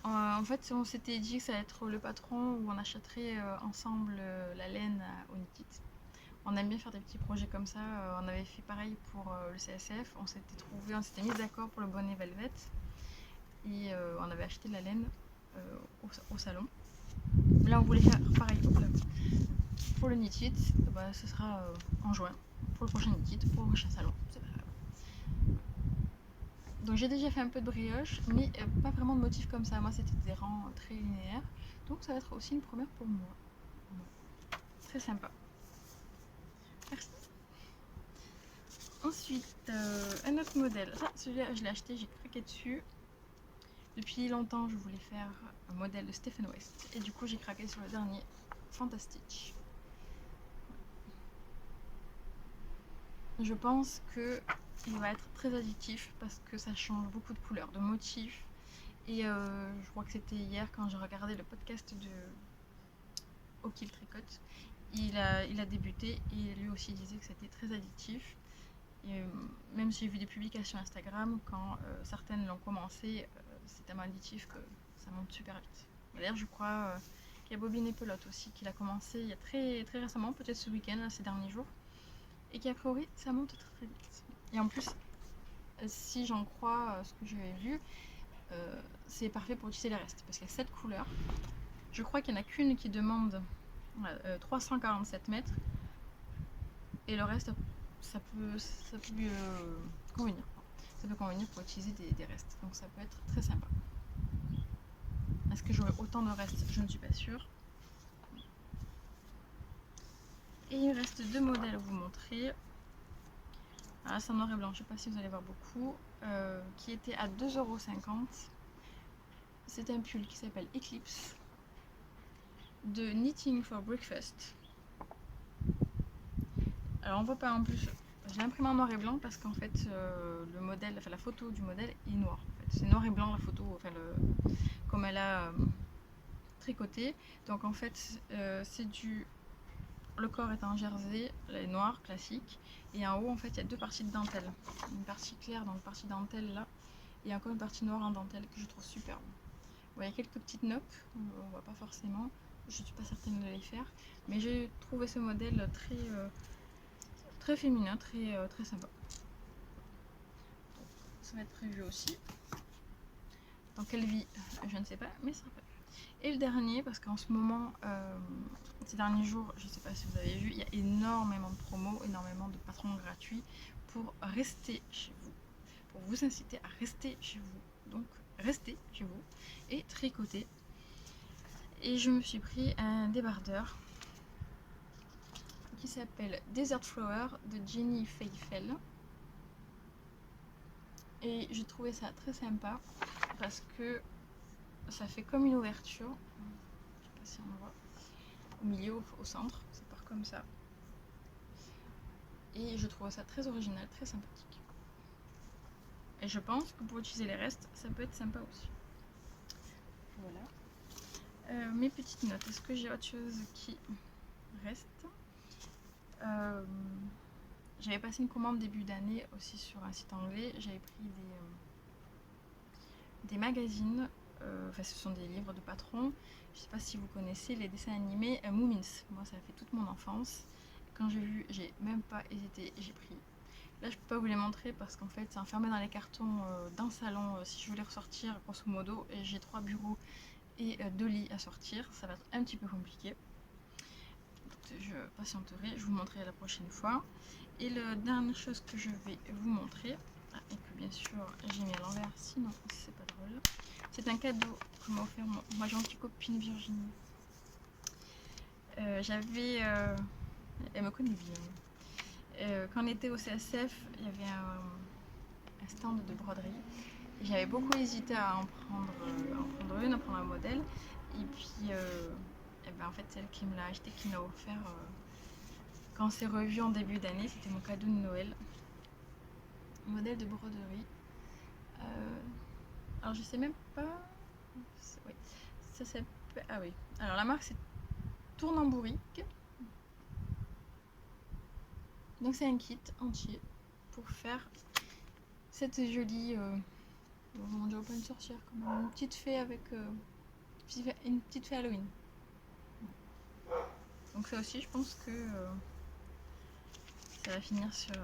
En fait, on s'était dit que ça allait être le patron où on achèterait ensemble la laine au Nikit. On aime bien faire des petits projets comme ça. On avait fait pareil pour le CSF. On s'était mis d'accord pour le bonnet velvet. Et on avait acheté la laine au salon. Là, on voulait faire pareil pour le Nikit. Bah, ce sera en juin pour le prochain Nikit, pour le prochain salon. Donc j'ai déjà fait un peu de brioche, mais pas vraiment de motifs comme ça. Moi, c'était des rangs très linéaires. Donc ça va être aussi une première pour moi. Très sympa. Merci. Ensuite, un autre modèle. Ça, celui-là, je l'ai acheté, j'ai craqué dessus. Depuis longtemps, je voulais faire un modèle de Stephen West. Et du coup, j'ai craqué sur le dernier, Fantastic. Je pense qu'il va être très addictif parce que ça change beaucoup de couleurs, de motifs. Et je crois que c'était hier quand j'ai regardé le podcast de Okil Tricot. Il a débuté et lui aussi disait que c'était très addictif. Et même si j'ai vu des publications Instagram, quand certaines l'ont commencé, c'est tellement addictif que ça monte super vite. D'ailleurs, je crois qu'il y a Bobine et Pelote aussi qui l'a commencé il y a très récemment, peut-être ce week-end, ces derniers jours, et qui a priori ça monte très vite. Et en plus, si j'en crois ce que j'avais vu, c'est parfait pour utiliser les restes parce qu'il y a 7 couleurs. Je crois qu'il n'y en a qu'une qui demande 347 mètres et le reste ça peut convenir. Ça peut convenir pour utiliser des restes, donc ça peut être très sympa. Est-ce que j'aurai autant de restes? Je ne suis pas sûre. Et il me reste 2 modèles à vous montrer. Alors là, c'est en noir et blanc, je ne sais pas si vous allez voir beaucoup, qui était à 2,50 €. C'est un pull qui s'appelle Eclipse de Knitting for Breakfast. Alors on voit pas en plus, j'ai imprimé en noir et blanc parce qu'en fait le modèle, enfin la photo du modèle est noire. En fait. C'est noir et blanc la photo, enfin comme elle a tricoté. Donc en fait le corps est en jersey, elle est noire classique, et en haut en fait il y a 2 parties de dentelle, une partie claire dans une partie dentelle là, et encore une partie noire en dentelle que je trouve superbe. Bon, il y a quelques petites notes, on voit pas forcément, je suis pas certaine de les faire, mais j'ai trouvé ce modèle très féminin, très sympa. Donc, ça va être prévu aussi. Dans quelle vie, je ne sais pas, mais ça va. Et le dernier, parce qu'en ce moment, ces derniers jours, je ne sais pas si vous avez vu, il y a énormément de promos, énormément de patrons gratuits pour rester chez vous, pour vous inciter à rester chez vous. Donc, restez chez vous et tricoter. Et je me suis pris un débardeur qui s'appelle Desert Flower de Jenny Feifel. Et j'ai trouvé ça très sympa parce que ça fait comme une ouverture. Je sais pas si on voit. Au milieu, au centre, ça part comme ça. Et je trouve ça très original, très sympathique. Et je pense que pour utiliser les restes, ça peut être sympa aussi. Voilà. Mes petites notes, est-ce que j'ai autre chose qui reste? J'avais passé une commande début d'année aussi sur un site anglais. J'avais pris des magazines, enfin ce sont des livres de patrons. Je ne sais pas si vous connaissez les dessins animés Moomins. Moi ça a fait toute mon enfance. Quand j'ai vu, j'ai même pas hésité, j'ai pris. Là je peux pas vous les montrer parce qu'en fait c'est enfermé dans les cartons d'un salon si je veux les ressortir grosso modo, et j'ai 3 bureaux et 2 lits à sortir, ça va être un petit peu compliqué. Donc je patienterai, je vous montrerai la prochaine fois. Et la dernière chose que je vais vous montrer, et que bien sûr j'ai mis à l'envers sinon c'est pas drôle, c'est un cadeau que m'a offert ma gentille copine Virginie. Elle me connaît bien. Quand on était au CSF, il y avait un stand de broderie. J'avais beaucoup hésité à en prendre une, à prendre un modèle. Et puis, ben, en fait, celle qui me l'a acheté, qui me l'a offert quand on s'est revu en début d'année, c'était mon cadeau de Noël. Un modèle de broderie. Alors, je sais même pas. Oui, ça s'appelle. Ah oui. Alors, la marque, c'est Tournambourrique. Donc, c'est un kit entier pour faire cette jolie. On dirait pas une sorcière, quand même. Une petite fée avec. Une petite fée Halloween. Donc ça aussi, je pense que ça va finir sur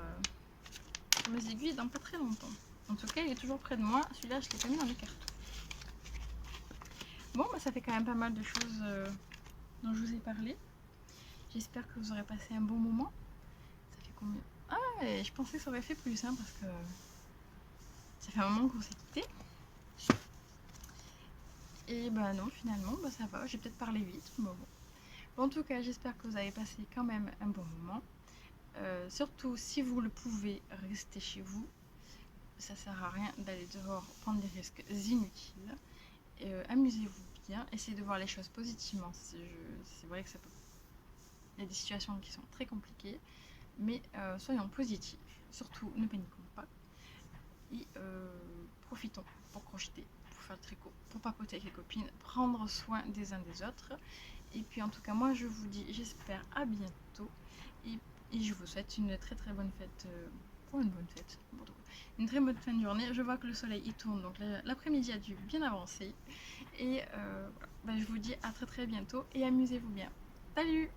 mes aiguilles dans pas très longtemps. En tout cas, il est toujours près de moi. Celui-là, je l'ai pas mis dans les cartons. Bon, bah, ça fait quand même pas mal de choses dont je vous ai parlé. J'espère que vous aurez passé un bon moment. Ça fait combien? Ah, et je pensais que ça aurait fait plus, hein, parce que ça fait un moment qu'on s'est quitté. Et bah non, finalement, bah ça va. J'ai peut-être parlé vite, mais bon. Bon, en tout cas, j'espère que vous avez passé quand même un bon moment. Surtout si vous le pouvez, restez chez vous. Ça sert à rien d'aller dehors prendre des risques inutiles. Amusez-vous bien, essayez de voir les choses positivement. C'est vrai que il y a des situations qui sont très compliquées, mais soyons positifs. Surtout, ne paniquons pas. Et profitons pour crocheter, pour faire le tricot, pour papoter avec les copines, prendre soin des uns des autres. Et puis en tout cas, moi je vous dis, j'espère à bientôt. Et je vous souhaite une très très bonne fête. Une bonne fête. Une très bonne fin de journée. Je vois que le soleil il tourne, donc l'après-midi a dû bien avancer. Et voilà. Je vous dis à très très bientôt et amusez-vous bien. Salut!